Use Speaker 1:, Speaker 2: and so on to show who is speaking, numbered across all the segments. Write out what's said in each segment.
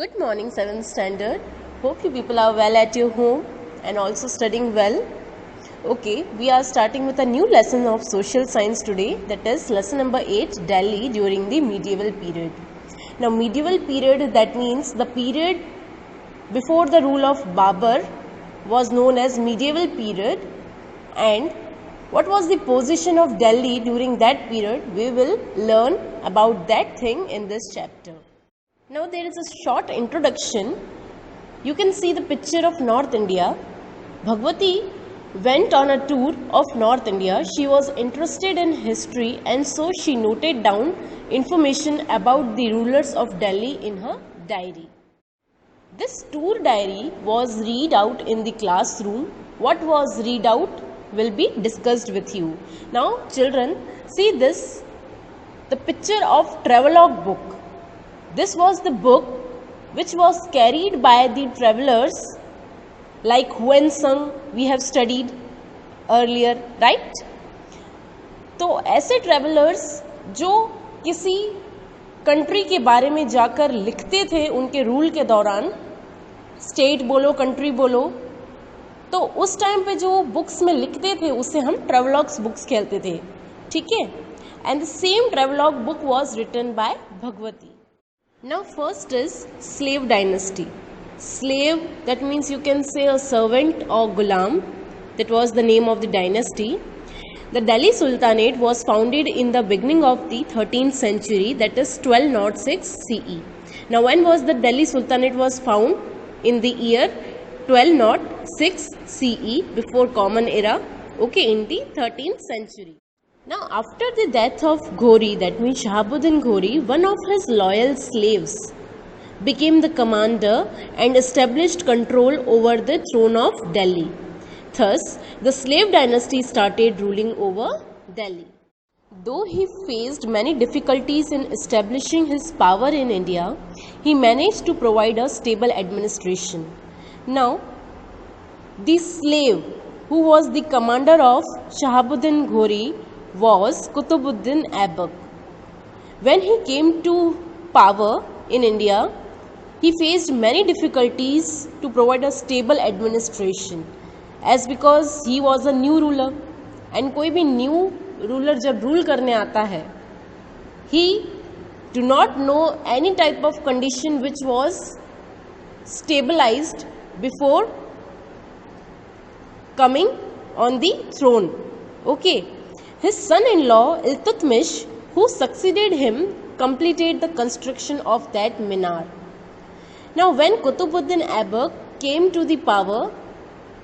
Speaker 1: Good morning, 7th standard. Hope you people are well at your home and also studying well. Okay, we are starting with a new lesson of social science today, that is lesson number 8, Delhi during the medieval period. Now, medieval period, that means the period before the rule of Babur was known as medieval period, and what was the position of Delhi during that period? We will learn about that thing in this chapter. Now there is a short introduction. You can see the picture of North India. Bhagwati went on a tour of North India. She was interested in history and so she noted down information about the rulers of Delhi in her diary. This tour diary was read out in the classroom. What was read out will be discussed with you. Now children, see this, the picture of travelogue book. This was the book which was carried by the travelers like Huensung we have studied earlier, right? तो ऐसे travelers जो किसी country के बारे में जाकर लिखते थे उनके रूल के दौरान, state बोलो country बोलो, तो उस टाइम पे जो बुक्स में लिखते थे उससे हम travelogues books कहते थे, ठीक है? And the same travelogue book was written by Bhagwati. Now first is slave dynasty. Slave, that means you can say a servant or gulam. That was the name of the dynasty. The Delhi Sultanate was founded in the beginning of the 13th century, that is 1206 CE. Now when was the Delhi Sultanate was found? In the year 1206 CE, before Common Era, okay, in the 13th century. Now, after the death of Ghori, that means Shahabuddin Ghori, one of his loyal slaves became the commander and established control over the throne of Delhi. Thus, the slave dynasty started ruling over Delhi. Though he faced many difficulties in establishing his power in India, he managed to provide a stable administration. Now, the slave who was the commander of Shahabuddin Ghori was Qutbuddin Aibak. When he came to power in India, he faced many difficulties to provide a stable administration, as because he was a new ruler, and कोई भी new ruler जब rule करने आता है, he do not know any type of condition which was stabilized before coming on the throne. Okay. His son-in-law Iltutmish, who succeeded him, completed the construction of that minar. Now when Qutbuddin Aibak came to the power,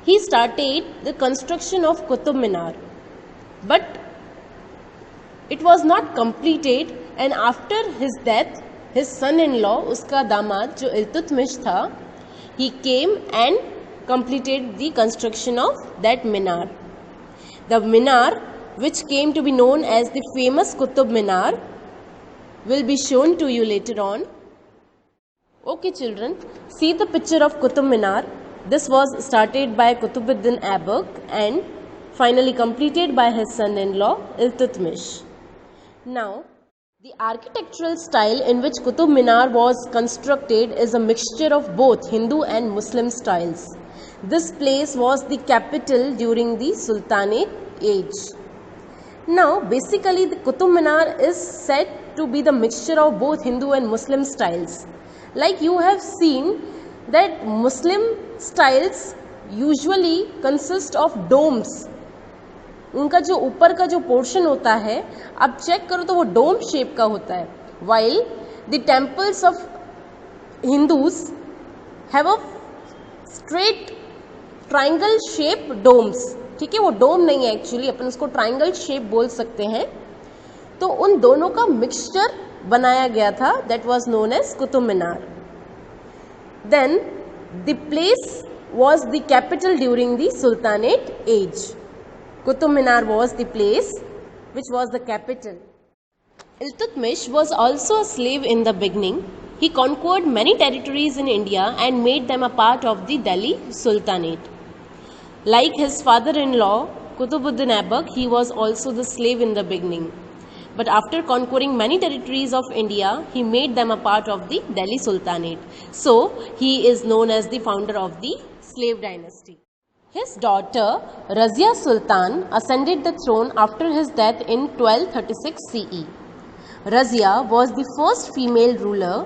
Speaker 1: he started the construction of Qutub Minar. But it was not completed, and after his death, his son-in-law, uska damad, jo Iltutmish tha, he came and completed the construction of that minar. The minar, which came to be known as the famous Qutub Minar, will be shown to you later on. Okay children, see the picture of Qutub Minar. This was started by Qutbuddin Aibak and finally completed by his son-in-law Iltutmish. Now, the architectural style in which Qutub Minar was constructed is a mixture of both Hindu and Muslim styles. This place was the capital during the Sultanate age. Now, basically the Qutub Minar is said to be the mixture of both Hindu and Muslim styles. Like you have seen that Muslim styles usually consist of domes. उनका जो ऊपर का जो portion होता है, आप check करो तो वो डोम शेप का होता है. While the temples of Hindus have a straight triangle shaped domes. ठीक है, वो डोम नहीं है एक्चुअली, अपन उसको ट्राइंगल शेप बोल सकते हैं. तो उन दोनों का मिक्सचर बनाया गया था, that was known as Qutub Minar. Then the place was the capital during the sultanate age. Qutub Minar was the place which was the capital. Iltutmish was also a slave in the beginning. He conquered many territories in India and made them a part of the Delhi Sultanate. Like his father-in-law, Qutbuddin Aibak, he was also the slave in the beginning. but after conquering many territories of India, he made them a part of the Delhi Sultanate. So, he is known as the founder of the slave dynasty. His daughter Razia Sultan ascended the throne after his death in 1236 CE. Razia was the first female ruler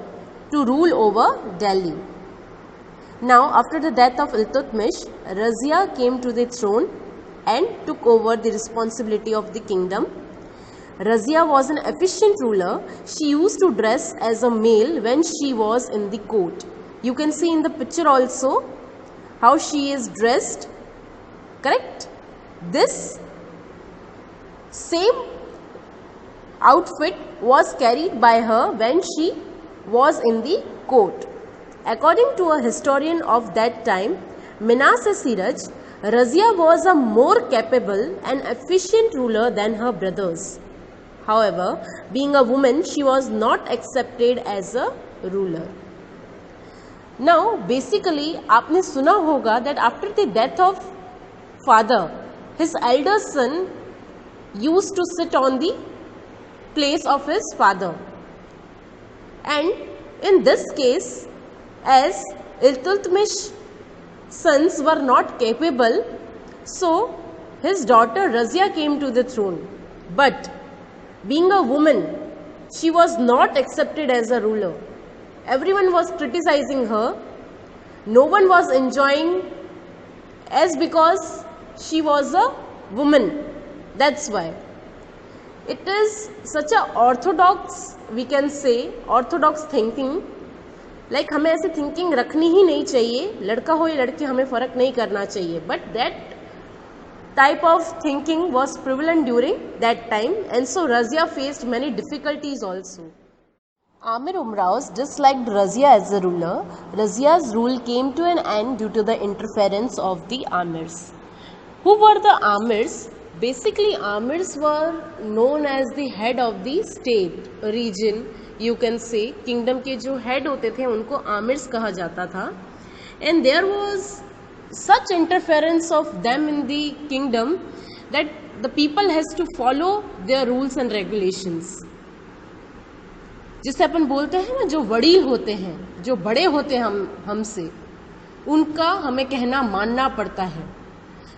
Speaker 1: to rule over Delhi. Now, after the death of Iltutmish, Razia came to the throne and took over the responsibility of the kingdom. Razia was an efficient ruler. She used to dress as a male when she was in the court. You can see in the picture also how she is dressed, correct? This same outfit was carried by her when she was in the court. According to a historian of that time, Minas-e-Siraj, Razia was a more capable and efficient ruler than her brothers. However, being a woman, she was not accepted as a ruler. Now, basically, आपने सुना होगा that after the death of father, his elder son used to sit on the place of his father. And in this case, as Iltutmish's sons were not capable, so his daughter Razia came to the throne. But being a woman, she was not accepted as a ruler. Everyone was criticizing her. No one was enjoying as because she was a woman. That's why. It is such a orthodox, we can say, orthodox thinking. Like हमें ऐसे thinking रखनी ही नहीं चाहिए, लड़का हो या लड़की हमें फ़र्क नहीं करना चाहिए. But that type of thinking was prevalent during that time, and so Razia faced many difficulties also. Amir Umrao's disliked Razia as a ruler. Razia's rule came to an end due to the interference of the Amirs. Who were the Amirs? Basically, Amirs were known as the head of the state, region, you can say. Kingdom के जो head होते थे उनको Amirs कहा जाता था. And there was such interference of them in the kingdom that the people has to follow their rules and regulations. जिसे अपन बोलते हैं ना, जो वडील होते हैं, जो बड़े होते हैं हमसे, उनका हमें कहना मानना पड़ता है.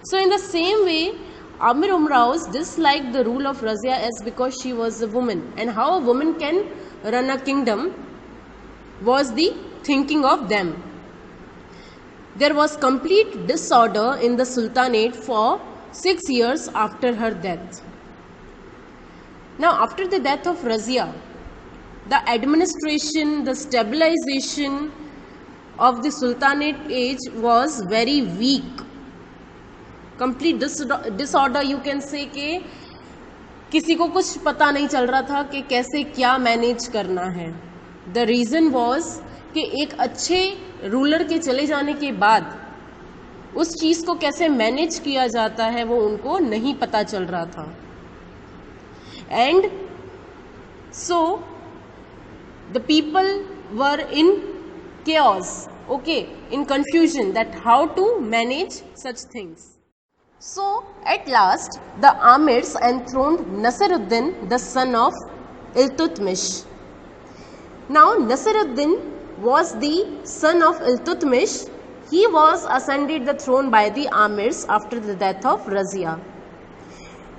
Speaker 1: So in the same way, Amir Umrao's disliked the rule of Razia as because she was a woman, and how a woman can run a kingdom was the thinking of them. There was complete disorder in the Sultanate for 6 years after her death. Now, after the death of Razia, the administration, the stabilization of the Sultanate age was very weak. Complete disorder, you can say कि किसी को कुछ पता नहीं चल रहा था कि कैसे क्या मैनेज करना है. The reason was कि एक अच्छे रूलर के चले जाने के बाद उस चीज़ को कैसे मैनेज किया जाता है वो उनको नहीं पता चल रहा था. And so the people were in chaos, okay, in confusion that how to manage such things. So at last the Amirs enthroned Nasiruddin, the son of Iltutmish. Now Nasiruddin was the son of Iltutmish. He was ascended the throne by the Amirs after the death of Razia.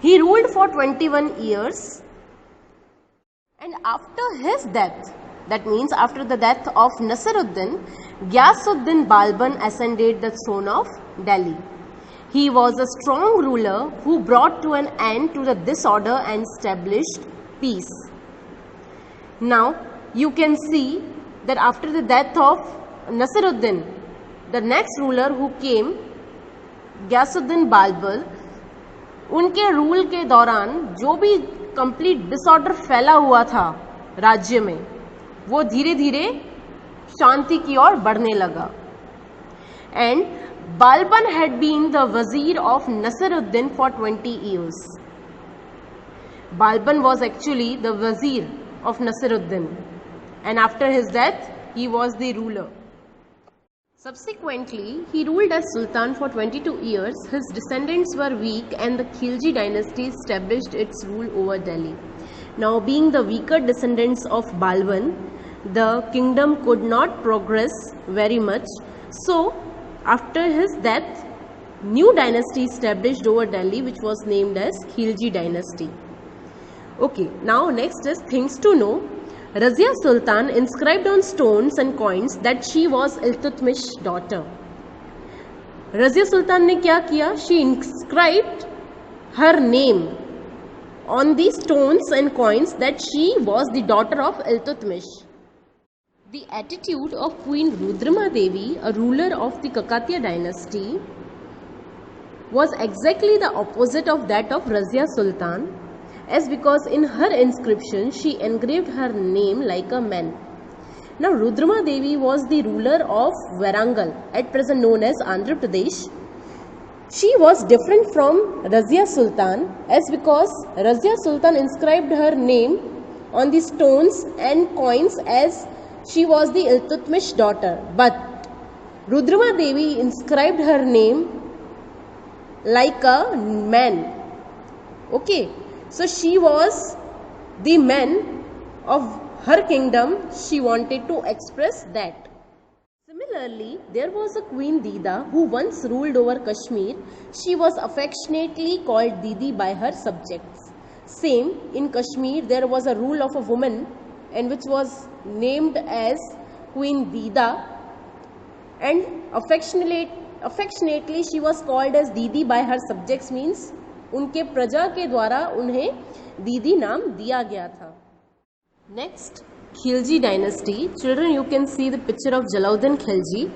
Speaker 1: He ruled for 21 years, and after his death, that means after the death of Nasiruddin, Ghiyasuddin Balban ascended the throne of Delhi. He was a strong ruler who brought to an end to the disorder and established peace. Now you can see that after the death of Nasiruddin, the next ruler who came, Ghiyasuddin Balban, उनके rule के दौरान जो भी complete disorder फैला हुआ था राज्य में, वो धीरे धीरे शांति की ओर बढ़ने लगा. And Balban had been the Wazir of Nasiruddin for 20 years. Balban was actually the Wazir of Nasiruddin, and after his death, he was the ruler. Subsequently, he ruled as Sultan for 22 years. His descendants were weak and the Khilji dynasty established its rule over Delhi. Now, being the weaker descendants of Balban, the kingdom could not progress very much. So, after his death, new dynasty established over Delhi, which was named as Khilji dynasty. Okay, now next is things to know. Razia Sultan inscribed on stones and coins that she was Iltutmish's daughter. Razia Sultan ने क्या किया? She inscribed her name on the stones and coins that she was the daughter of Iltutmish. The attitude of Queen Rudrama Devi, a ruler of the Kakatiya dynasty, was exactly the opposite of that of Razia Sultan, as because in her inscription she engraved her name like a man. Now, Rudrama Devi was the ruler of Warangal, at present known as Andhra Pradesh. She was different from Razia Sultan, as because Razia Sultan inscribed her name on the stones and coins as she was the Iltutmish daughter, but Rudrama Devi inscribed her name like a man. Okay, so she was the man of her kingdom. She wanted to express that. Similarly, there was a Queen Dida who once ruled over Kashmir. She was affectionately called Didi by her subjects. Same, in Kashmir there was a rule of a woman and which was named as Queen Dida, and affectionately she was called as Didi by her subjects, means उनके प्रजा के द्वारा उन्हें दीदी नाम दिया गया था. Next, Khilji dynasty. Children, you can see the picture of Jalauddin Khilji.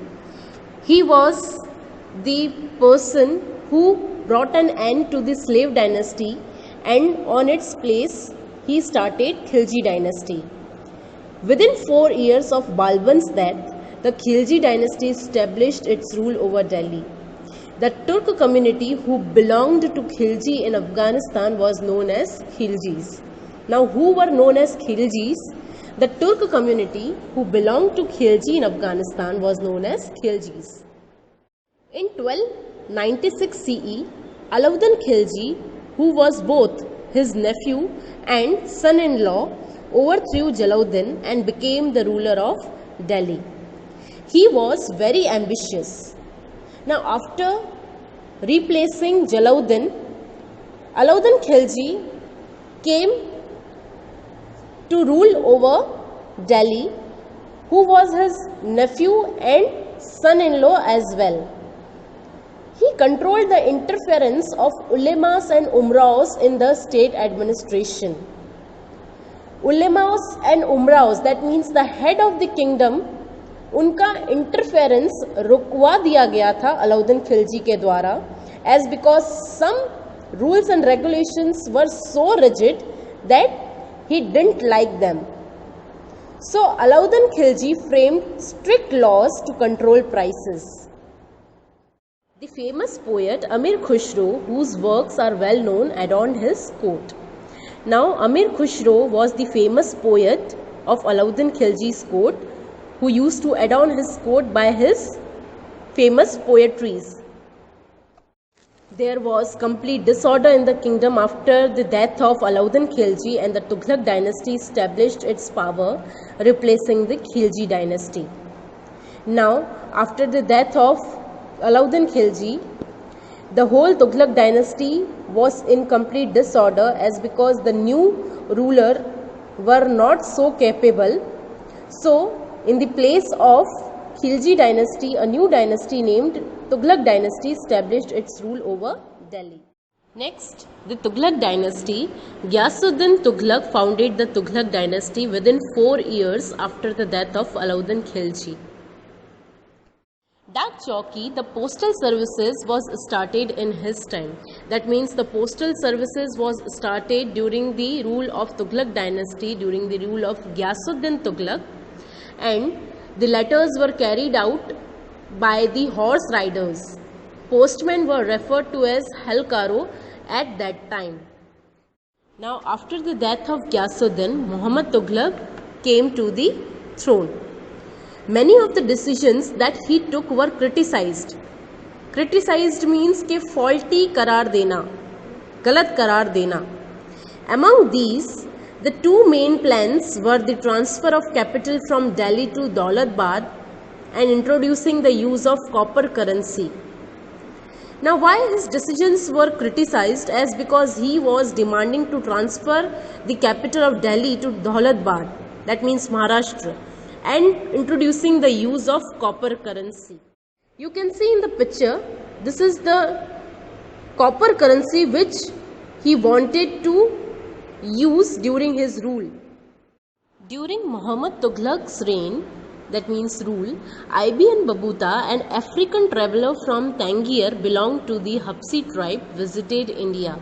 Speaker 1: He was the person who brought an end to the slave dynasty, and on its place he started Khilji dynasty. Within 4 years of Balban's death, the Khilji dynasty established its rule over Delhi. The Turk community who belonged to Khilji in Afghanistan was known as Khiljis. Now, who were known as Khiljis? The Turk community who belonged to Khilji in Afghanistan was known as Khiljis. In 1296 CE, Alauddin Khilji, who was both his nephew and son-in-law, overthrew Jalauddin and became the ruler of Delhi. He was very ambitious. Now, after replacing Jalauddin, Alauddin Khilji came to rule over Delhi, who was his nephew and son-in-law as well. He controlled the interference of ulemas and umraos in the state administration. Ulemas and umraos, that means the head of the kingdom, उनका interference रुकवा दिया गया था अलाउद्दीन खिलजी के द्वारा, as because some rules and regulations were so rigid that he didn't like them. So Alauddin Khilji framed strict laws to control prices. The famous poet Amir Khusro, whose works are well known, adorned his court. Now, Amir Khusro was the famous poet of Alauddin Khilji's court, who used to adorn his court by his famous poetries. There was complete disorder in the kingdom after the death of Alauddin Khilji, and the Tughlaq dynasty established its power, replacing the Khilji dynasty. Now, after the death of Alauddin Khilji, the whole Tughlaq dynasty was in complete disorder, as because the new ruler were not so capable. So, in the place of Khilji dynasty, a new dynasty named Tughlaq dynasty established its rule over Delhi. Next, the Tughlaq dynasty. Ghiyasuddin Tughlaq founded the Tughlaq dynasty within 4 years after the death of Alauddin Khilji. Dak Chowki, the postal services, was started in his time. That means the postal services was started during the rule of Tughlaq dynasty, during the rule of Ghiyasuddin Tughlaq, and the letters were carried out by the horse riders. Postmen were referred to as halkaro at that time. Now, after the death of Ghiyasuddin, Muhammad Tughlaq came to the throne. Many of the decisions that he took were criticized. Criticized means के faulty करार देना, गलत करार देना. Among these, The two main plans were the transfer of capital from Delhi to Daulatbad and introducing the use of copper currency. Now, why his decisions were criticized? As because he was demanding to transfer the capital of Delhi to Daulatbad, that means Maharashtra, and introducing the use of copper currency. You can see in the picture, this is the copper currency which he wanted to use during his rule. During Muhammad Tughlaq's reign, that means rule, Ibn Battuta, an African traveller from Tangier belonged to the Hapsi tribe, visited India.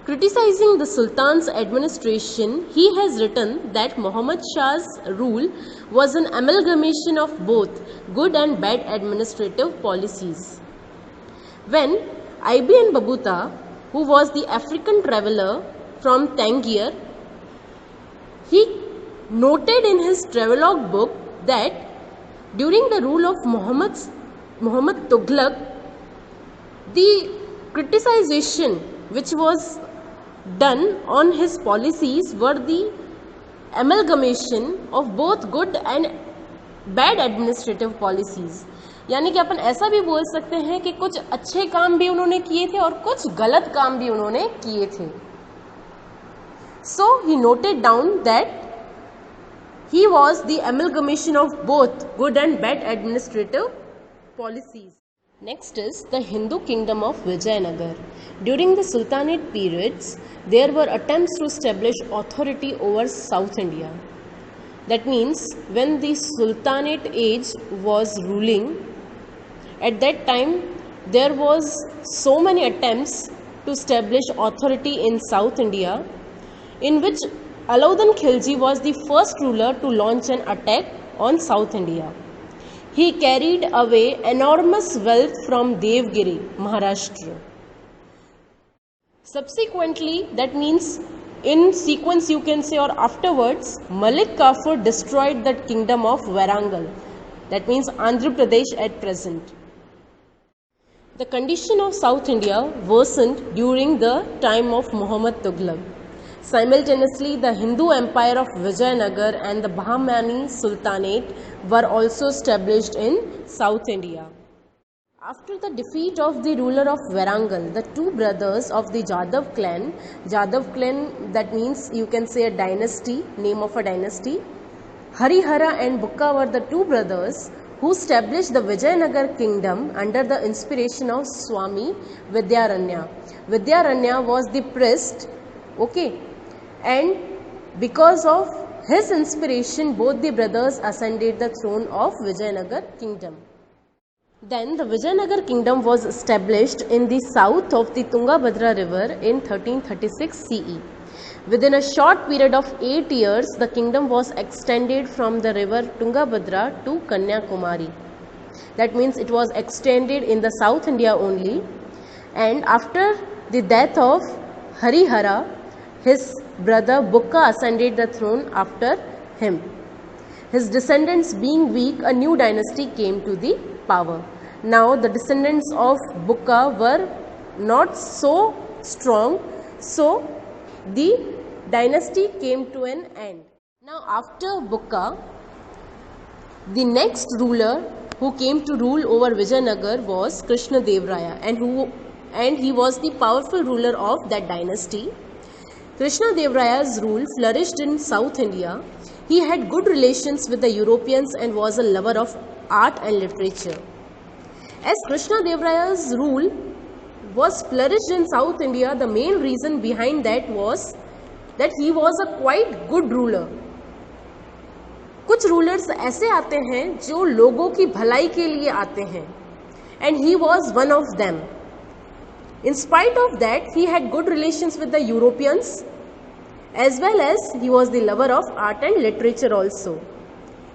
Speaker 1: Criticizing the Sultan's administration, he has written that Muhammad Shah's rule was an amalgamation of both good and bad administrative policies. When Ibn Battuta, who was the African traveller from Tangier, he noted in his travelogue book that during the rule of Muhammad Tughlaq, the criticization which was done on his policies were the amalgamation of both good and bad administrative policies. यानी कि अपन ऐसा भी बोल सकते हैं कि कुछ अच्छे काम भी उन्होंने किए थे और कुछ गलत काम भी उन्होंने किए थे. So he noted down that he was the amalgamation of both good and bad administrative policies. Next is the Hindu kingdom of Vijayanagar. During the Sultanate periods, there were attempts to establish authority over South India. That means when the Sultanate age was ruling, at that time there was so many attempts to establish authority in South India, in which Alauddin Khilji was the first ruler to launch an attack on South India. He carried away enormous wealth from Devgiri, Maharashtra. Subsequently, that means in sequence you can say, or afterwards, Malik Kafur destroyed the kingdom of Warangal. That means Andhra Pradesh at present. The condition of South India worsened during the time of Muhammad Tughlaq. Simultaneously, the Hindu empire of Vijayanagar and the Bahmani Sultanate were also established in South India. After the defeat of the ruler of Warangal, the two brothers of the Jadhav clan, that means you can say a dynasty, name of a dynasty, Harihara and Bukka were the two brothers who established the Vijayanagar kingdom under the inspiration of Swami Vidyaranya. Vidyaranya was the priest, okay, and because of his inspiration, both the brothers ascended the throne of Vijayanagar kingdom. Then the Vijayanagar kingdom was established in the south of the Tungabhadra river in 1336 CE. Within a short period of 8 years, the kingdom was extended from the river Tungabhadra to Kanyakumari. That means it was extended in the South India only. And after the death of Harihara, his brother Bukka ascended the throne after him. His descendants being weak, a new dynasty came to the power. Now the descendants of Bukka were not so strong, so the dynasty came to an end. Now after Bukka, the next ruler who came to rule over Vijayanagar was Krishna Dev Raya, and he was the powerful ruler of that dynasty. Krishna Dev Raya's rule flourished in South India. He had good relations with the Europeans and was a lover of art and literature. As Krishna Dev Raya's rule was flourished in South India, the main reason behind that was that he was a quite good ruler. कुछ rulers ऐसे आते हैं जो लोगों की भलाई के लिए आते हैं, and he was one of them. In spite of that, he had good relations with the Europeans, as well as he was the lover of art and literature also.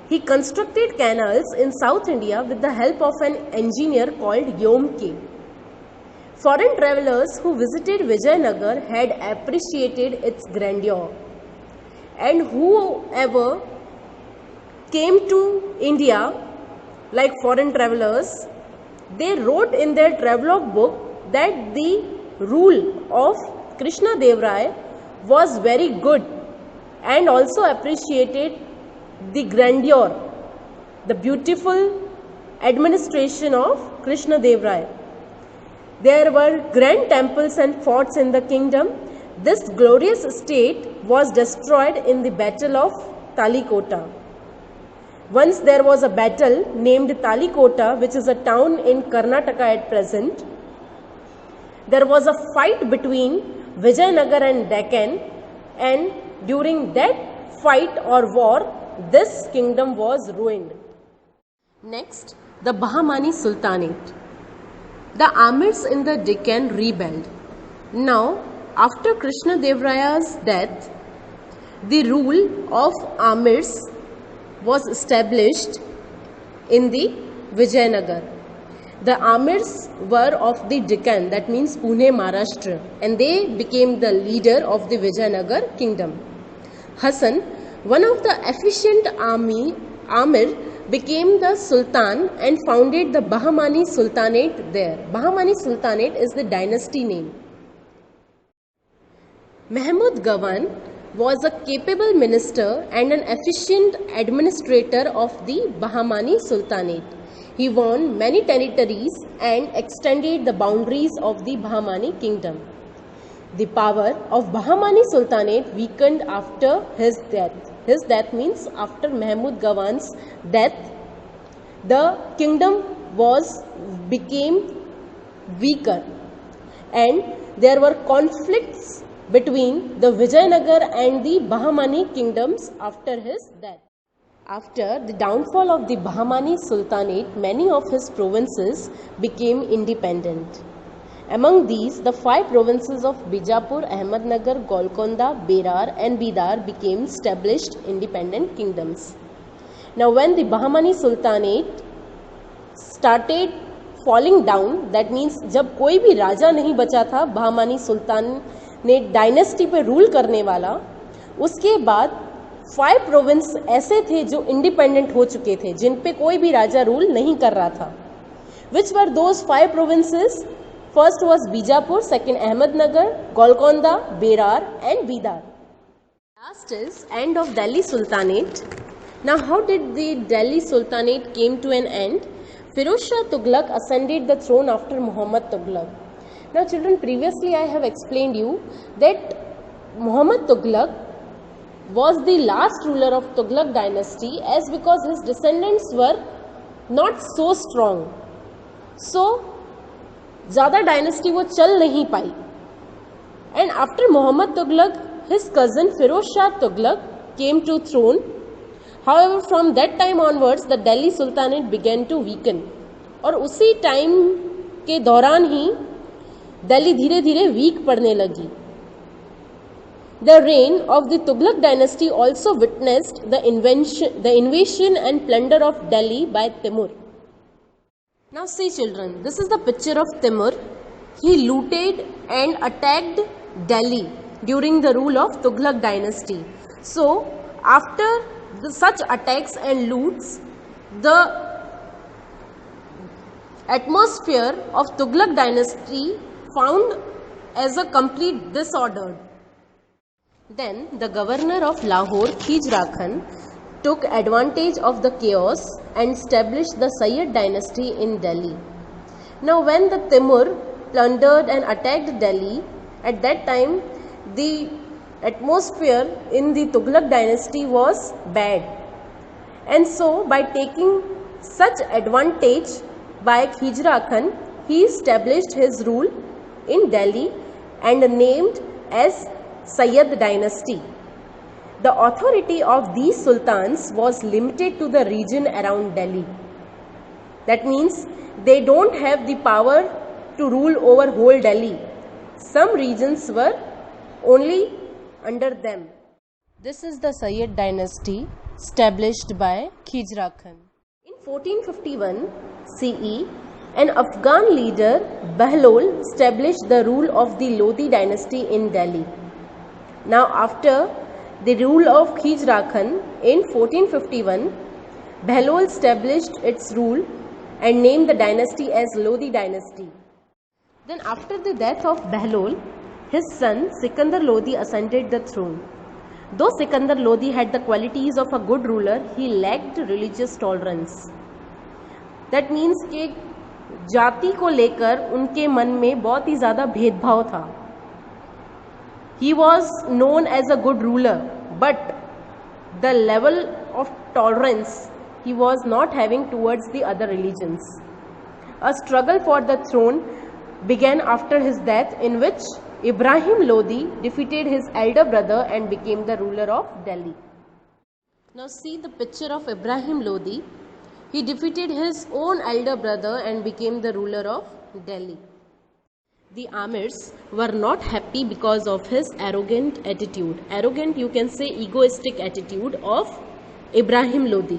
Speaker 1: He constructed canals in South India with the help of an engineer called Yomke. Foreign travelers who visited Vijayanagar had appreciated its grandeur, and whoever came to India, like foreign travelers, they wrote in their travelogue book that the rule of Krishna Dev Raya was very good and also appreciated the grandeur, the beautiful administration of Krishna Dev Raya. There were grand temples and forts in the kingdom. This glorious state was destroyed in the Battle of Talikota. Once there was a battle named Talikota, which is a town in Karnataka at present. There was a fight between Vijayanagar and Deccan, and during that fight or war, this kingdom was ruined. Next, the Bahmani Sultanate. The Amirs in the Deccan rebelled. Now, after Krishna Dev Raya's death, the rule of Amirs was established in the Vijayanagar. The Amirs were of the Deccan, that means Pune, Maharashtra, and they became the leader of the Vijayanagar kingdom. Hassan, one of the efficient Amir, became the Sultan and founded the Bahmani Sultanate there. Bahmani Sultanate is the dynasty name. Mahmud Gawan was a capable minister and an efficient administrator of the Bahmani Sultanate. He won many territories and extended the boundaries of the Bahmani kingdom. The power of Bahmani Sultanate weakened after his death. His death means after Mahmud Gawan's death, the kingdom became weaker, and there were conflicts between the Vijayanagar and the Bahmani kingdoms after his death. After the downfall of the Bahmani Sultanate, many of his provinces became independent. Among these, the 5 provinces of Bijapur, Ahmednagar, Golconda, Berar and Bidar became established independent kingdoms. Now when the Bahmani Sultanate started falling down, that means जब कोई भी राजा नहीं बचा था Bahmani Sultanate dynasty पे rule करने वाला, उसके बाद 5 प्रोविंस ऐसे थे जो इंडिपेंडेंट हो चुके थे, जिन पे कोई भी राजा रूल नहीं कर रहा था. Which were those 5 provinces? First was Bijapur, second Ahmednagar, Golconda, Berar and Bidar. Last is end of Delhi Sultanate. Now how did the Delhi Sultanate came to an end? Firoz Shah Tughlaq ascended the throne after Muhammad Tughlaq. Now children, previously I have explained you that Muhammad Tughlaq was the last ruler of Tughlaq dynasty, as because his descendants were not so strong. So ज़्यादा dynasty वो चल नहीं पाई. And after Muhammad Tughlaq, his cousin Firoz Shah Tughlaq came to throne. However from that time onwards the Delhi sultanate began to weaken. और उसी time के दौरान ही दिल्ली धीरे धीरे वीक पड़ने लगी. The reign of the Tughlaq dynasty also witnessed the invasion and plunder of Delhi by Timur. Now see children, this is the picture of Timur. He looted and attacked Delhi during the rule of Tughlaq dynasty. So after such attacks and loots, the atmosphere of Tughlaq dynasty found as a complete disordered. Then the governor of Lahore, Khijra Khan, took advantage of the chaos and established the Sayyid dynasty in Delhi. Now when the Timur plundered and attacked Delhi, at that time the atmosphere in the Tughlaq dynasty was bad. And so by taking such advantage by Khijra Khan, he established his rule in Delhi and named as Sayyid dynasty. The authority of these sultans was limited to the region around Delhi. That means they don't have the power to rule over whole Delhi. Some regions were only under them. This is the Sayyid dynasty established by Khijra Khan. In 1451 CE, an Afghan leader, Bahlol, established the rule of the Lodi dynasty in Delhi. Now after the rule of Khijra Khan in 1451, Bahlol established its rule and named the dynasty as Lodi dynasty. Then after the death of Bahlol, his son Sikandar Lodi ascended the throne. Though Sikandar Lodi had the qualities of a good ruler, he lacked religious tolerance. That means कि जाति को लेकर उनके मन में बहुत ही ज़्यादा भेदभाव था. He was known as a good ruler, but the level of tolerance he was not having towards the other religions. A struggle for the throne began after his death, in which Ibrahim Lodi defeated his elder brother and became the ruler of Delhi. Now see the picture of Ibrahim Lodi. He defeated his own elder brother and became the ruler of Delhi. The Amirs were not happy because of his arrogant attitude. Arrogant, you can say egoistic attitude of Ibrahim Lodi.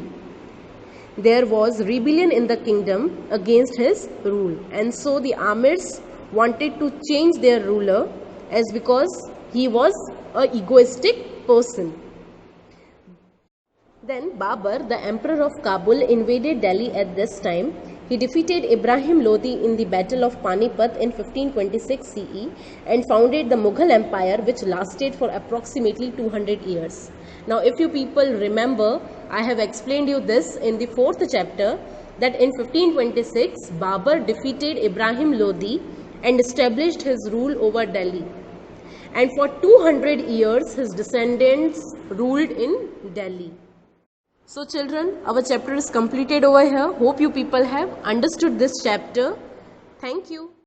Speaker 1: There was rebellion in the kingdom against his rule, and so the Amirs wanted to change their ruler as because he was a egoistic person. Then Babur, the emperor of Kabul, invaded Delhi at this time. He defeated Ibrahim Lodi in the Battle of Panipat in 1526 CE and founded the Mughal Empire, which lasted for approximately 200 years. Now, if you people remember, I have explained you this in the 4th chapter that in 1526 Babur defeated Ibrahim Lodi and established his rule over Delhi. And for 200 years his descendants ruled in Delhi. So children, our chapter is completed over here. Hope you people have understood this chapter. Thank you.